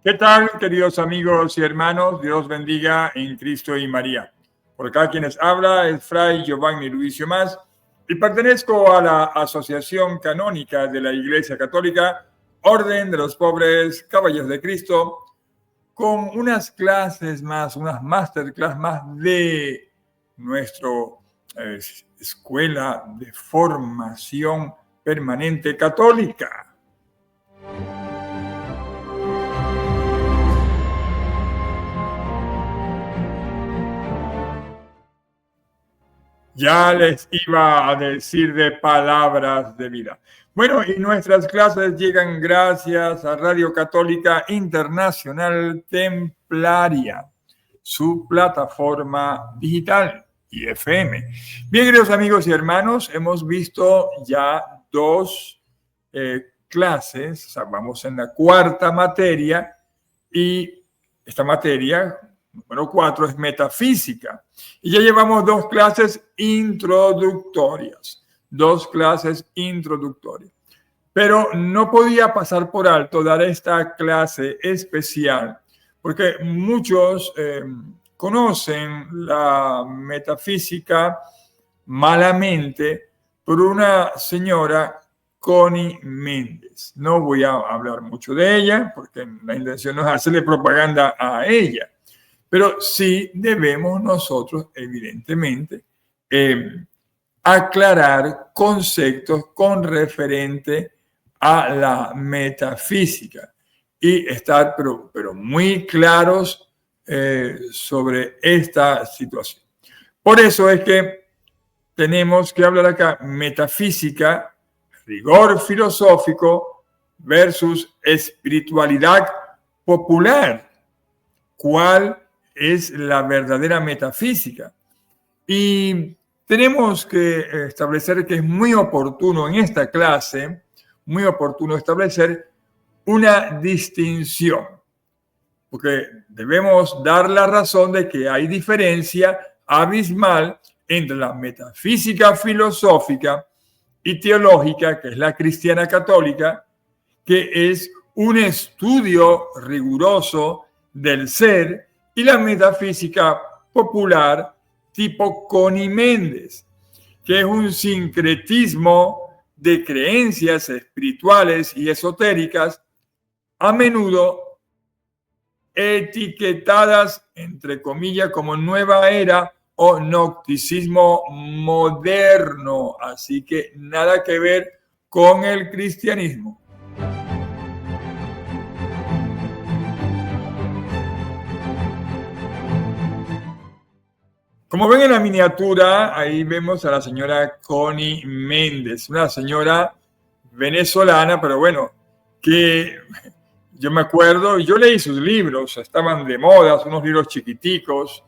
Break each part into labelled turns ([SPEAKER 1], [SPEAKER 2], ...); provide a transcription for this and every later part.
[SPEAKER 1] ¿Qué tal, queridos amigos y hermanos? Dios bendiga en Cristo y María. Por acá quienes habla es Fray Giovanni Luicio Mas y pertenezco a la Asociación Canónica de la Iglesia Católica, Orden de los Pobres Caballeros de Cristo, con unas clases más, unas masterclass más de nuestra Escuela de Formación Permanente Católica. Ya les iba a decir de palabras de vida. Bueno, y nuestras clases llegan gracias a Radio Católica Internacional Templaria, su plataforma digital y FM. Bien, queridos amigos y hermanos, hemos visto ya dos clases, o sea, vamos en la cuarta materia y esta materia, número 4, es metafísica. Y ya llevamos dos clases introductorias. Pero no podía pasar por alto dar esta clase especial, porque muchos conocen la metafísica malamente por una señora, Connie Méndez. No voy a hablar mucho de ella, porque la intención no es hacerle propaganda a ella. Pero sí debemos nosotros, evidentemente, aclarar conceptos con referente a la metafísica y estar pero muy claros sobre esta situación. Por eso es que tenemos que hablar acá metafísica, rigor filosófico versus espiritualidad popular. ¿Cuál es la verdadera metafísica? Y tenemos que establecer que es muy oportuno en esta clase, muy oportuno establecer una distinción, porque debemos dar la razón de que hay diferencia abismal entre la metafísica filosófica y teológica, que es la cristiana católica, que es un estudio riguroso del ser, y la metafísica popular tipo Connie Méndez, que es un sincretismo de creencias espirituales y esotéricas, a menudo etiquetadas, entre comillas, como nueva era o gnosticismo moderno. Así que nada que ver con el cristianismo. Como ven en la miniatura, ahí vemos a la señora Connie Méndez, una señora venezolana, pero bueno, que yo me acuerdo, yo leí sus libros, estaban de moda, unos libros chiquiticos,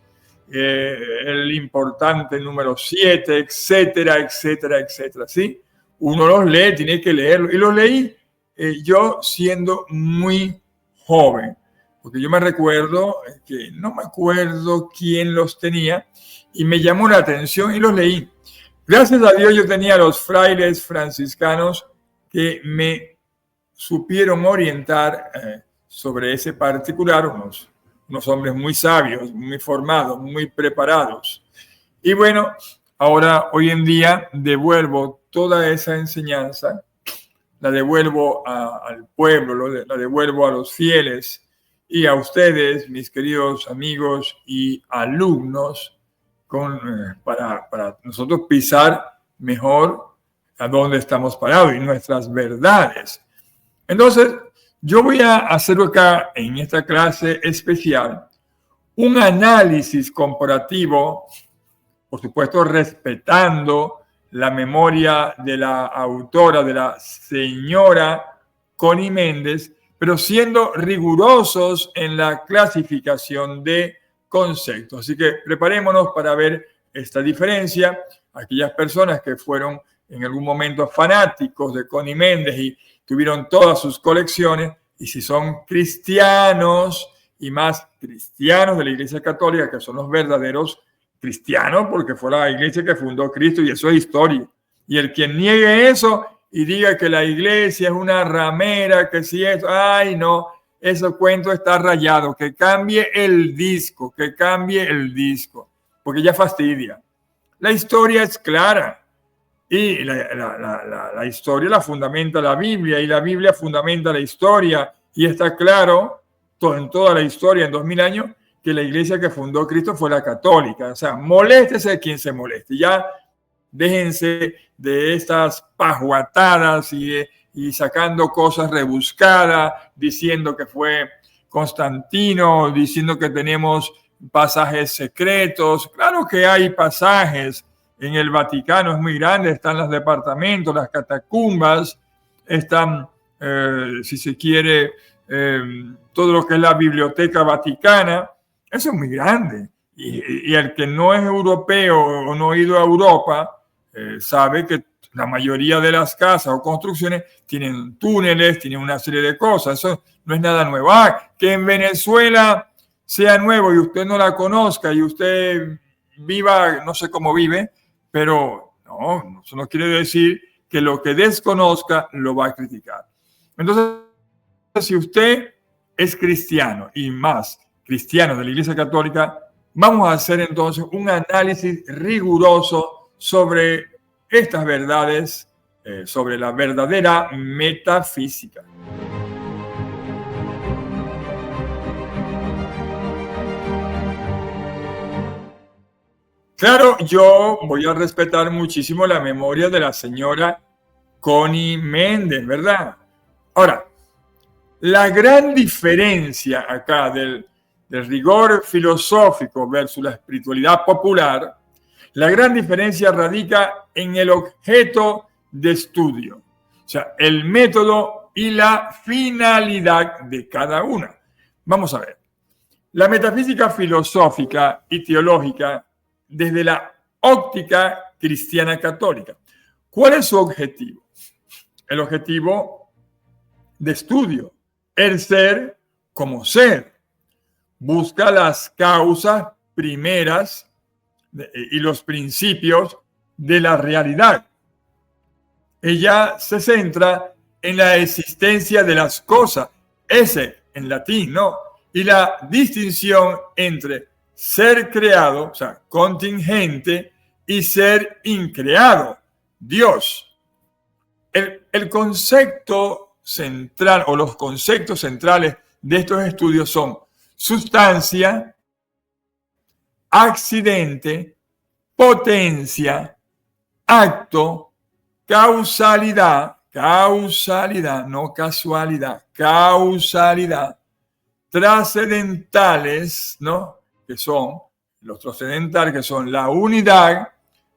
[SPEAKER 1] el importante número 7, etcétera, etcétera, etcétera, ¿sí? Uno los lee, tiene que leerlo, y los leí yo siendo muy joven, porque yo me recuerdo que no me acuerdo quién los tenía, y me llamó la atención y los leí. Gracias a Dios yo tenía a los frailes franciscanos que me supieron orientar sobre ese particular, unos hombres muy sabios, muy formados, muy preparados. Y bueno, ahora, hoy en día, devuelvo toda esa enseñanza, la devuelvo al pueblo, la devuelvo a los fieles y a ustedes, mis queridos amigos y alumnos, para nosotros pisar mejor a dónde estamos parados y nuestras verdades. Entonces, yo voy a hacer acá en esta clase especial un análisis comparativo, por supuesto respetando la memoria de la autora, de la señora Connie Méndez, pero siendo rigurosos en la clasificación de conceptos. Así que preparémonos para ver esta diferencia. Aquellas personas que fueron en algún momento fanáticos de Connie Méndez y tuvieron todas sus colecciones, y si son cristianos y más cristianos de la Iglesia Católica, que son los verdaderos cristianos, porque fue la iglesia que fundó Cristo y eso es historia. Y el quien niegue eso y diga que la iglesia es una ramera, que si es, ay no, ese cuento está rayado, que cambie el disco, porque ya fastidia. La historia es clara y la historia la fundamenta la Biblia y la Biblia fundamenta la historia y está claro en toda la historia, en 2000 años, que la iglesia que fundó Cristo fue la católica. O sea, moléstese de quien se moleste. Ya déjense de estas pajuatadas y sacando cosas rebuscadas, diciendo que fue Constantino, diciendo que tenemos pasajes secretos. Claro que hay pasajes en el Vaticano, es muy grande, están los departamentos, las catacumbas, están, si se quiere, todo lo que es la Biblioteca Vaticana. Eso es muy grande. Y el que no es europeo o no ha ido a Europa, sabe que la mayoría de las casas o construcciones tienen túneles, tienen una serie de cosas. Eso no es nada nuevo. Que en Venezuela sea nuevo y usted no la conozca y usted viva, no sé cómo vive, pero no, eso no quiere decir que lo que desconozca lo va a criticar. Entonces, si usted es cristiano y más cristiano de la Iglesia Católica, vamos a hacer entonces un análisis riguroso sobre estas verdades, sobre la verdadera metafísica. Claro, yo voy a respetar muchísimo la memoria de la señora Connie Méndez, ¿verdad? Ahora, la gran diferencia acá del rigor filosófico versus la espiritualidad popular, la gran diferencia radica en el objeto de estudio, o sea, el método y la finalidad de cada una. Vamos a ver. La metafísica filosófica y teológica desde la óptica cristiana católica. ¿Cuál es su objetivo? El objetivo de estudio, el ser como ser. Busca las causas primeras y los principios de la realidad. Ella se centra en la existencia de las cosas, ese en latín, ¿no? Y la distinción entre ser creado, o sea, contingente, y ser increado, Dios. El concepto central o los conceptos centrales de estos estudios son sustancia, accidente, potencia, acto, causalidad, no casualidad, causalidad, trascendentales, ¿no? Que son los trascendentales, que son la unidad,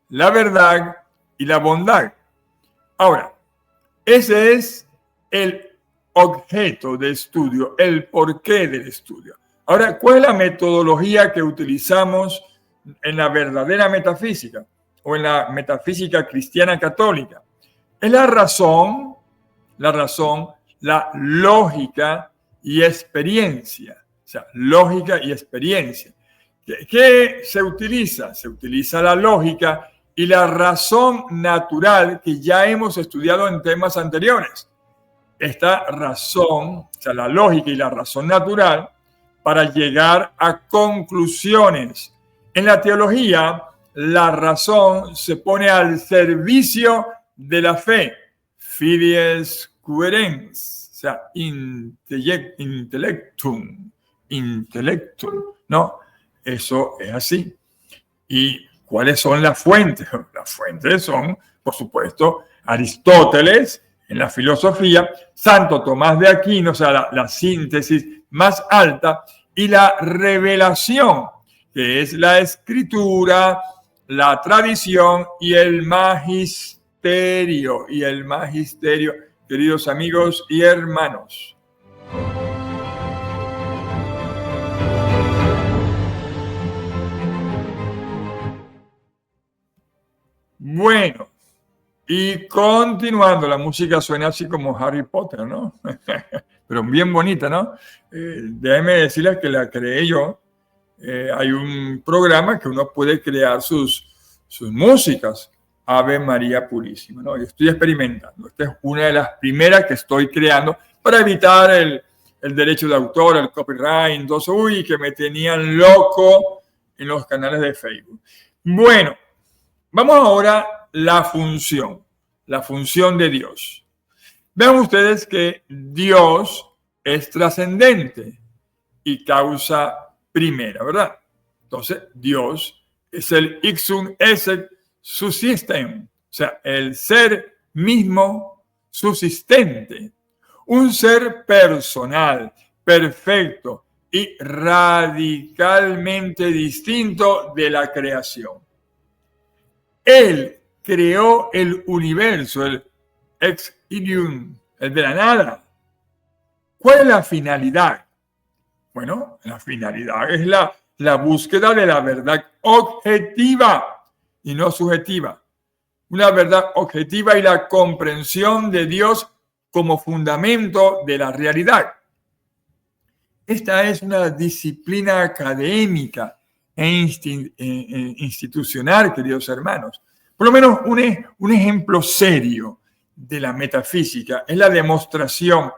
[SPEAKER 1] la verdad y la bondad. Ahora, ese es el objeto de estudio, el porqué del estudio. Ahora, ¿cuál es la metodología que utilizamos en la verdadera metafísica o en la metafísica cristiana católica? Es la razón, la lógica y experiencia. O sea, lógica y experiencia. ¿Qué se utiliza? Se utiliza la lógica y la razón natural que ya hemos estudiado en temas anteriores. Esta razón, o sea, la lógica y la razón natural, para llegar a conclusiones. En la teología, la razón se pone al servicio de la fe. Fides querens, o sea, intellectum, ¿no? Eso es así. ¿Y cuáles son las fuentes? Las fuentes son, por supuesto, Aristóteles en la filosofía, Santo Tomás de Aquino, o sea, la síntesis más alta, y la revelación, que es la escritura, la tradición y el magisterio. Queridos amigos y hermanos. Bueno, y continuando, la música suena así como Harry Potter, ¿no? Pero bien bonita, ¿no? Déjenme decirles que la creé yo. Hay un programa que uno puede crear sus músicas. Ave María Purísima, ¿no? Yo estoy experimentando. Esta es una de las primeras que estoy creando para evitar el derecho de autor, el copyright, entonces, que me tenían loco en los canales de Facebook. Bueno, vamos ahora a la función de Dios. Vean ustedes que Dios es trascendente y causa primera, ¿verdad? Entonces, Dios es el ixum essec subsistem, o sea, el ser mismo subsistente, un ser personal, perfecto y radicalmente distinto de la creación. Él creó el universo, el ex nihilo, el de la nada. ¿Cuál es la finalidad? Bueno, la finalidad es la búsqueda de la verdad objetiva y no subjetiva. Una verdad objetiva y la comprensión de Dios como fundamento de la realidad. Esta es una disciplina académica e institucional, queridos hermanos. Por lo menos un ejemplo serio de la metafísica es la demostración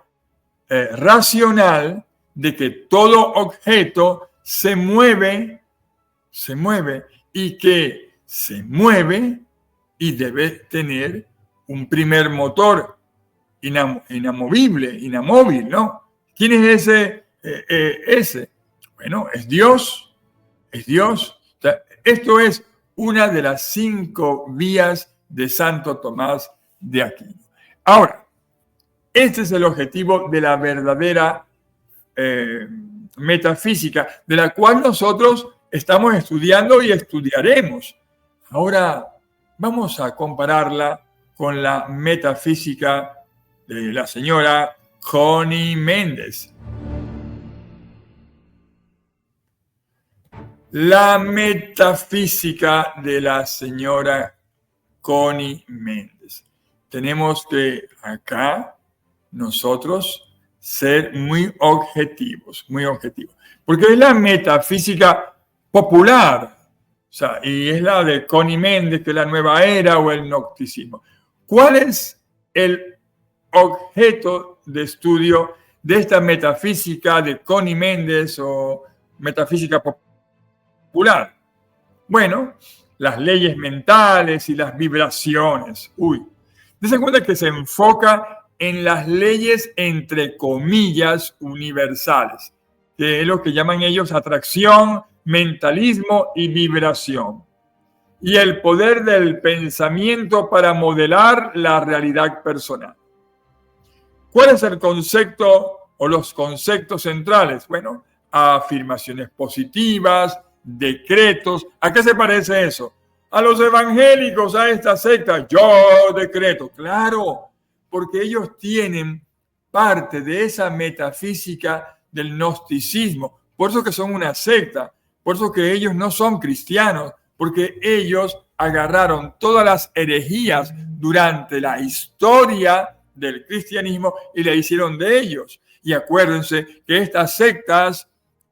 [SPEAKER 1] racional de que todo objeto se mueve y que se mueve y debe tener un primer motor inamovible, ¿no? ¿Quién es ese? Bueno, es Dios. O sea, esto es una de las 5 vías de Santo Tomás de Aquino. Ahora, este es el objetivo de la verdadera metafísica, de la cual nosotros estamos estudiando y estudiaremos. Ahora vamos a compararla con la metafísica de la señora Connie Méndez. La metafísica de la señora Connie Méndez. Tenemos que acá nosotros ser muy objetivos, porque es la metafísica popular, o sea, y es la de Connie Méndez, que es la nueva era o el gnosticismo. ¿Cuál es el objeto de estudio de esta metafísica de Connie Méndez o metafísica popular? Bueno, las leyes mentales y las vibraciones. Dense cuenta que se enfoca en las leyes, entre comillas, universales, que es lo que llaman ellos atracción, mentalismo y vibración. Y el poder del pensamiento para modelar la realidad personal. ¿Cuál es el concepto o los conceptos centrales? Bueno, afirmaciones positivas, decretos. ¿A qué se parece eso? A los evangélicos, a esta secta. Yo decreto. Claro, porque ellos tienen parte de esa metafísica del gnosticismo. Por eso que son una secta. Por eso que ellos no son cristianos. Porque ellos agarraron todas las herejías durante la historia del cristianismo y le hicieron de ellos. Y acuérdense que estas sectas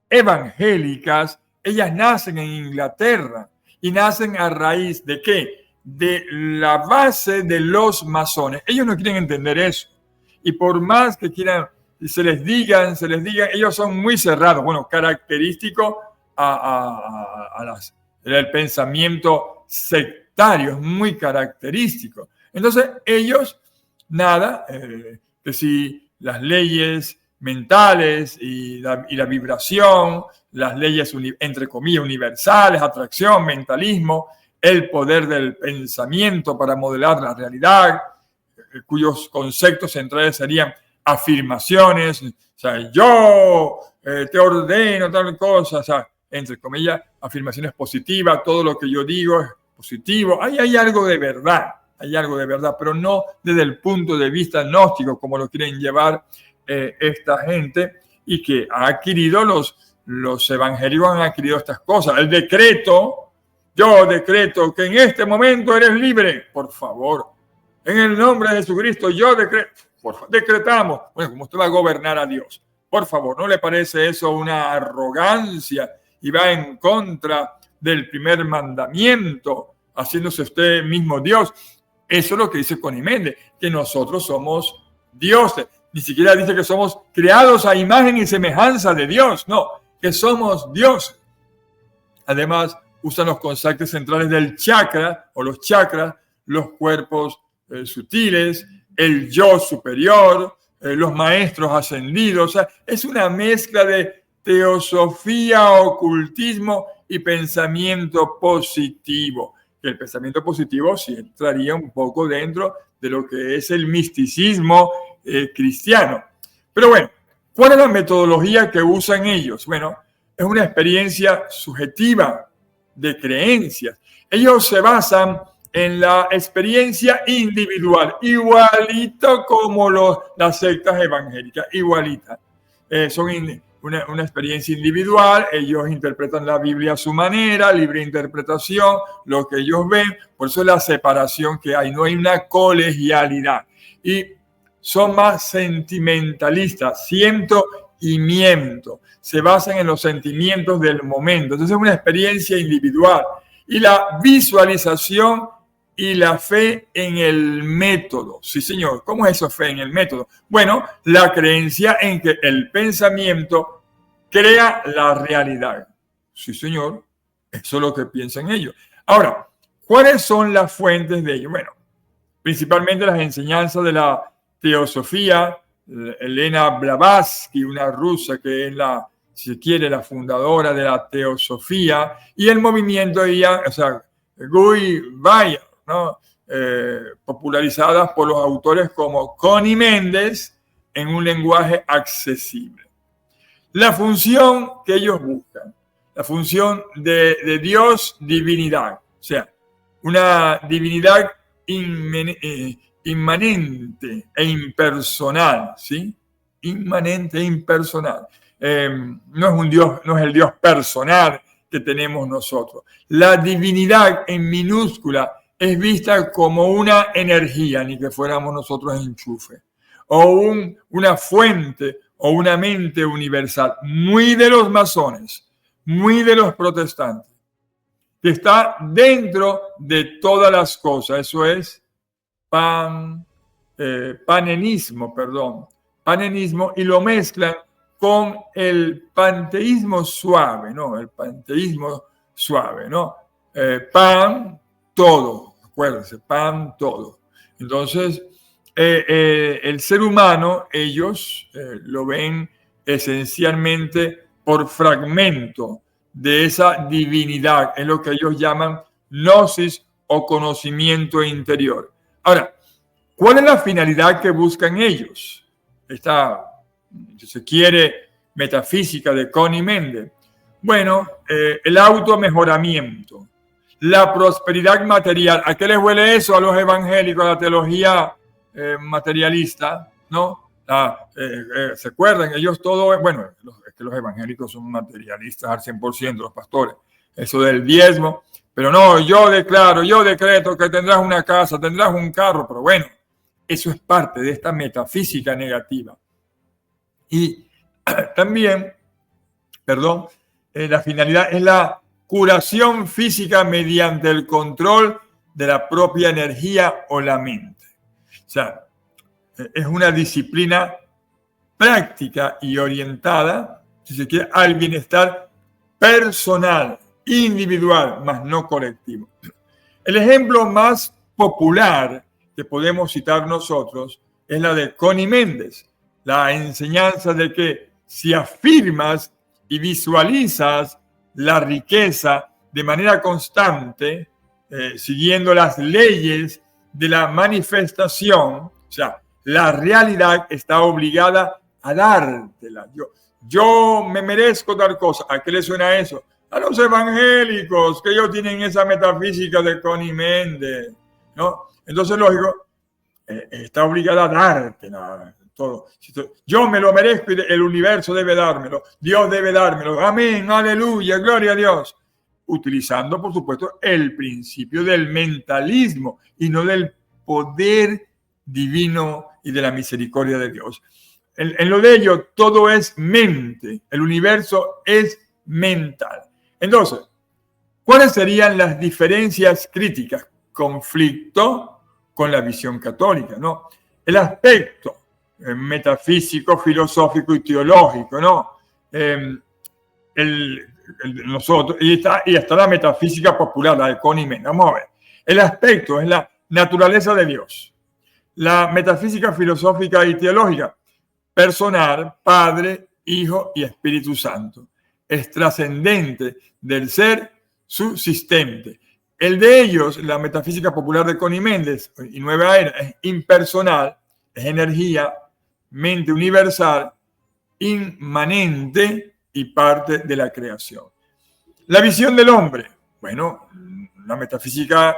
[SPEAKER 1] evangélicas, ellas nacen en Inglaterra y nacen a raíz de ¿qué? De la base de los masones. Ellos no quieren entender eso. Y por más que quieran, se les digan, ellos son muy cerrados. Bueno, característico del pensamiento sectario, es muy característico. Entonces, ellos, que si las leyes mentales y la vibración, las leyes, entre comillas, universales, atracción, mentalismo, el poder del pensamiento para modelar la realidad, cuyos conceptos centrales serían afirmaciones, o sea, yo te ordeno tal cosa, o sea, entre comillas, afirmaciones positivas, todo lo que yo digo es positivo. Ahí hay algo de verdad, pero no desde el punto de vista gnóstico, como lo quieren llevar esta gente, y que ha adquirido los evangélicos han adquirido estas cosas. El decreto, yo decreto que en este momento eres libre, por favor. En el nombre de Jesucristo, yo decreto, por favor, decretamos. Bueno, como usted va a gobernar a Dios, por favor, ¿no le parece eso una arrogancia y va en contra del primer mandamiento, haciéndose usted mismo Dios? Eso es lo que dice Connie Méndez, que nosotros somos dioses. Ni siquiera dice que somos creados a imagen y semejanza de Dios. No, que somos Dios. Además, usan los conceptos centrales del chakra o los chakras, los cuerpos sutiles, el yo superior, los maestros ascendidos. O sea, es una mezcla de teosofía, ocultismo y pensamiento positivo. El pensamiento positivo sí entraría un poco dentro de lo que es el misticismo cristiano. Pero bueno, ¿cuál es la metodología que usan ellos? Bueno, es una experiencia subjetiva de creencias. Ellos se basan en la experiencia individual, igualito como las sectas evangélicas, igualita. Son una experiencia individual, ellos interpretan la Biblia a su manera, libre interpretación, lo que ellos ven, por eso es la separación que hay, no hay una colegialidad. Y son más sentimentalistas, siento y miento, se basan en los sentimientos del momento, entonces es una experiencia individual. Y la visualización y la fe en el método. Sí, señor. ¿Cómo es eso, fe en el método? Bueno, la creencia en que el pensamiento crea la realidad. Sí, señor. Eso es lo que piensan ellos. Ahora, ¿cuáles son las fuentes de ellos? Bueno, principalmente las enseñanzas de la teosofía. Elena Blavatsky, una rusa que es si se quiere, la fundadora de la teosofía, y el movimiento Guy Ballard, ¿no? Popularizadas por los autores como Connie Méndez en un lenguaje accesible. La función que ellos buscan, la función de Dios, divinidad, o sea, una divinidad inmanente e impersonal, ¿sí? Inmanente e impersonal. No es un Dios, no es el Dios personal que tenemos nosotros. La divinidad en minúscula es vista como una energía, ni que fuéramos nosotros enchufe, o una fuente o una mente universal, muy de los masones, muy de los protestantes, que está dentro de todas las cosas. Eso es panenismo, y lo mezclan con el panteísmo suave, ¿no? El panteísmo suave, ¿no? Pan, todo, acuérdense, pan, todo. Entonces, el ser humano, ellos lo ven esencialmente por fragmento de esa divinidad, es lo que ellos llaman gnosis o conocimiento interior. Ahora, ¿cuál es la finalidad que buscan ellos? Esta, si se quiere, metafísica de Connie Méndez. Bueno, el automejoramiento, la prosperidad material. ¿A qué les huele eso a los evangélicos, a la teología materialista? ¿No? ¿Se acuerdan? Ellos todos, bueno, es que los evangélicos son materialistas al 100%, los pastores. Eso del diezmo. Pero no, yo decreto que tendrás una casa, tendrás un carro, pero bueno, eso es parte de esta metafísica negativa. Y también, la finalidad es la curación física mediante el control de la propia energía o la mente. O sea, es una disciplina práctica y orientada, si se quiere, al bienestar personal, individual, más no colectivo. El ejemplo más popular que podemos citar nosotros es la de Connie Méndez, la enseñanza de que si afirmas y visualizas la riqueza de manera constante, siguiendo las leyes de la manifestación, o sea, la realidad está obligada a dártela. Yo me merezco dar cosas. ¿A qué le suena eso? A los evangélicos, que ellos tienen esa metafísica de Connie Méndez, ¿no? Entonces, lógico, está obligada a dártela todo. Yo me lo merezco y el universo debe dármelo. Dios debe dármelo. Amén, aleluya, gloria a Dios. Utilizando, por supuesto, el principio del mentalismo y no del poder divino y de la misericordia de Dios. En lo de ello, todo es mente. El universo es mental. Entonces, ¿cuáles serían las diferencias críticas? Conflicto con la visión católica, ¿no? El aspecto metafísico, filosófico y teológico, ¿no? Nosotros, y está la metafísica popular, la de Connie Méndez. Vamos a ver. El aspecto es la naturaleza de Dios. La metafísica filosófica y teológica, personal, Padre, Hijo y Espíritu Santo. Es trascendente del ser subsistente. El de ellos, la metafísica popular de Connie Méndez y Nueva Era, es impersonal, es energía, mente universal, inmanente y parte de la creación. La visión del hombre, bueno, la metafísica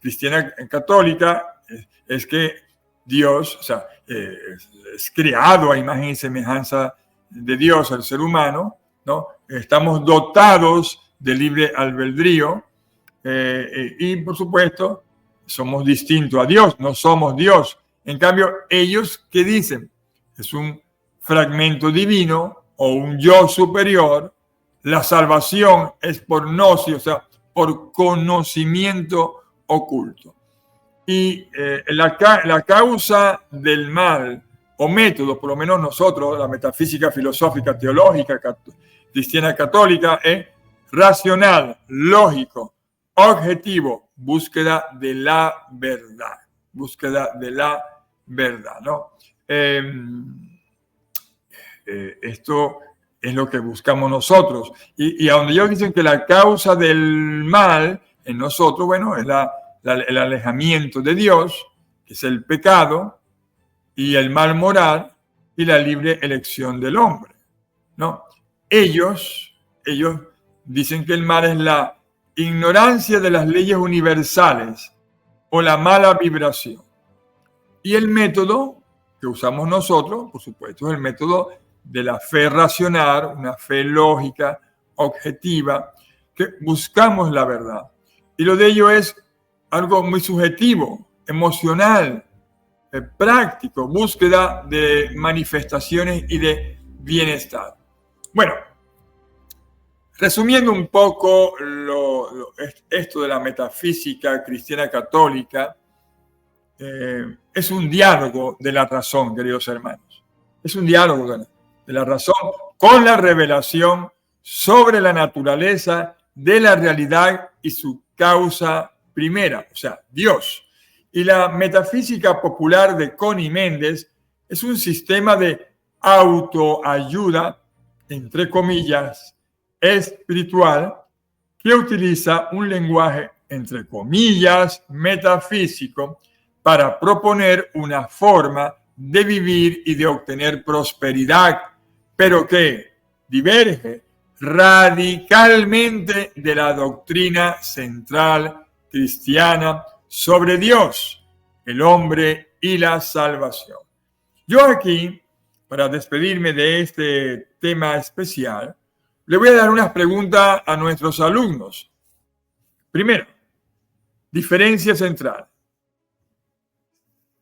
[SPEAKER 1] cristiana católica es que Dios, o sea, es creado a imagen y semejanza de Dios, el ser humano, ¿no? Estamos dotados de libre albedrío y, por supuesto, somos distintos a Dios, no somos Dios. En cambio, ellos, ¿qué dicen? Es un fragmento divino o un yo superior. La salvación es por gnosis, o sea, por conocimiento oculto. Y la causa del mal o método, por lo menos nosotros, la metafísica filosófica, teológica, cristiana católica, es racional, lógico, objetivo, búsqueda de la verdad. Búsqueda de la verdad, ¿no? Esto es lo que buscamos nosotros. Y a donde ellos dicen que la causa del mal en nosotros, bueno, es el alejamiento de Dios, que es el pecado, y el mal moral, y la libre elección del hombre, ¿no? Ellos dicen que el mal es la ignorancia de las leyes universales o la mala vibración. Y el método que usamos nosotros, por supuesto, es el método de la fe racional, una fe lógica, objetiva, que buscamos la verdad. Y lo de ello es algo muy subjetivo, emocional, práctico, búsqueda de manifestaciones y de bienestar. Bueno, resumiendo un poco esto de la metafísica cristiana católica, es un diálogo de la razón, queridos hermanos. Es un diálogo de la razón con la revelación sobre la naturaleza de la realidad y su causa primera, o sea, Dios. Y la metafísica popular de Connie Méndez es un sistema de autoayuda, entre comillas, espiritual, que utiliza un lenguaje, entre comillas, metafísico, para proponer una forma de vivir y de obtener prosperidad, pero que diverge radicalmente de la doctrina central cristiana sobre Dios, el hombre y la salvación. Yo aquí, para despedirme de este tema especial, le voy a dar unas preguntas a nuestros alumnos. Primero, diferencia central.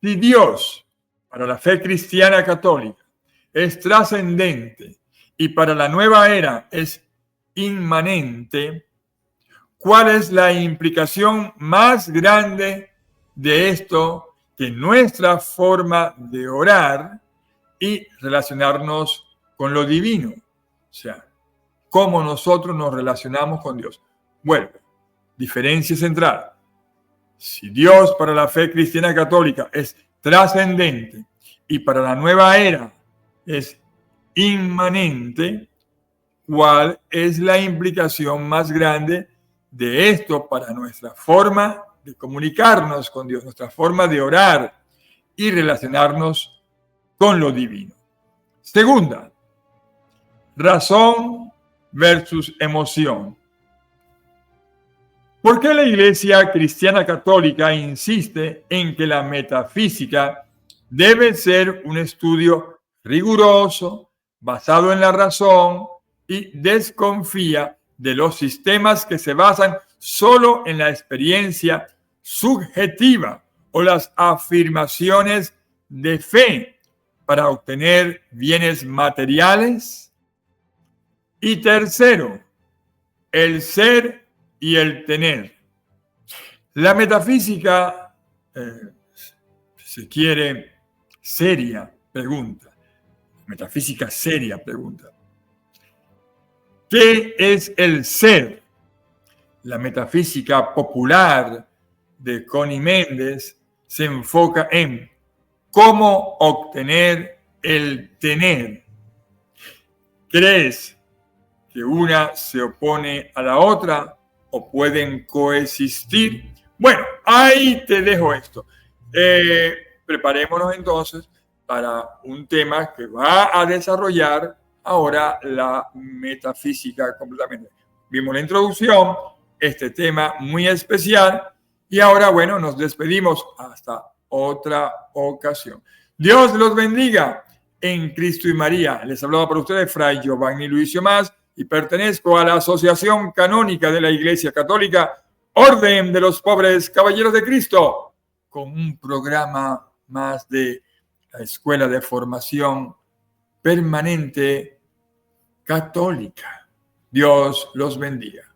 [SPEAKER 1] Si Dios, para la fe cristiana católica, es trascendente y para la nueva era es inmanente, ¿cuál es la implicación más grande de esto que nuestra forma de orar y relacionarnos con lo divino? O sea, cómo nosotros nos relacionamos con Dios. Bueno, diferencia central. Si Dios para la fe cristiana católica es trascendente y para la nueva era es inmanente, ¿cuál es la implicación más grande de esto para nuestra forma de comunicarnos con Dios, nuestra forma de orar y relacionarnos con lo divino? Segunda, razón versus emoción. ¿Por qué la Iglesia Cristiana Católica insiste en que la metafísica debe ser un estudio riguroso, basado en la razón, y desconfía de los sistemas que se basan solo en la experiencia subjetiva o las afirmaciones de fe para obtener bienes materiales? Y tercero, el ser y el tener. La metafísica, si se quiere, seria, pregunta, metafísica seria pregunta. ¿Qué es el ser? La metafísica popular de Connie Méndez se enfoca en cómo obtener el tener. ¿Crees que una se opone a la otra o pueden coexistir? Bueno, ahí te dejo esto. Preparémonos entonces para un tema que va a desarrollar ahora la metafísica completamente. Vimos la introducción, este tema muy especial, y ahora, bueno, nos despedimos hasta otra ocasión. Dios los bendiga en Cristo y María. Les hablaba para ustedes Fray Giovanni Luicio Mas y pertenezco a la Asociación Canónica de la Iglesia Católica, Orden de los Pobres Caballeros de Cristo, con un programa más de la Escuela de Formación Permanente Católica. Dios los bendiga.